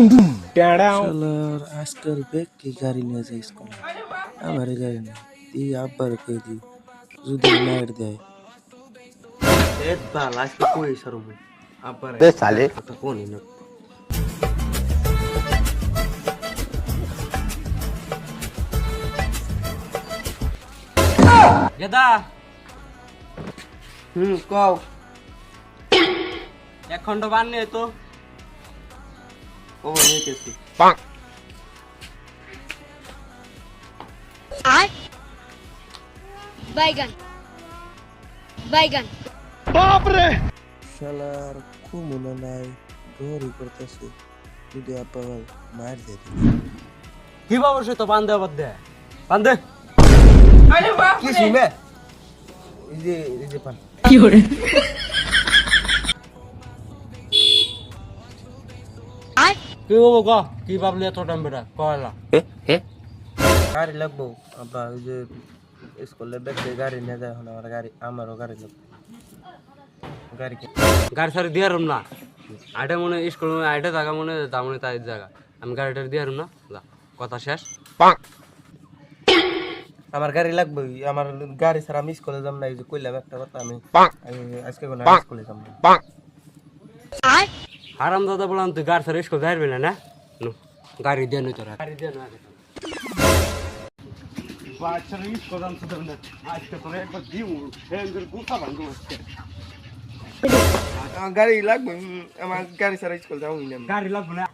শালার আজকাল ব্যক্তি গাড়ি নিয়ে যায় স্কুলে, আমার গাড়ি নেই। তুই আব্বার কই দি যদি মাইর দেয় একবার আজকে কই সরব আব্বার বে সালে কথা কোনি না গেদা কও এক খন্ড বান নিয়ে তো ও নিতেছি বাইগান বাইগান শালার খুব মনে নাই ডরি করতেছে যদি আব্বা মাইর দেয় কি বাবু সে তো বান্ধে বান্ধে বান্ধে কি শুনে এই যে পান কি করে আয় কি বাবু ক কি ভাবলি এত টাইম বেটা কয়লা গাড়ি লাগবো আব্বা ওই যে স্কুলে ব্যক্তি গাড়ি নিয়ে যায় এখন আমার গাড়ি আমারও গাড়ি লাগবে গাড়ি গাড়ি সারি দিয়ে না আইটা মনে স্কুল আইটা জায়গা মনে দামনে তাই জায়গা আমি গাড়িটা দিয়ে না যা কথা শেষ আমার গাড়ি লাগবে আমার গাড়ি ছাড়া আমি স্কুলে যাব না এই যে কইলাম একটা কথা আমি আজকে কোনো স্কুলে যাব না আয় হারাম দাদা বললাম তুই গাড়ি সারি স্কুল যাইবি না না নো গাড়ি দিয়ে নই তোরা গাড়ি দিয়ে না বাচ্চারা স্কুল যাম তো না আজকে তোরা একবার দিউ এর গুতা ভাঙবো আমার গাড়ি লাগবে আমার গাড়ি ছাড়া স্কুল যাবো না গাড়ি লাগবে না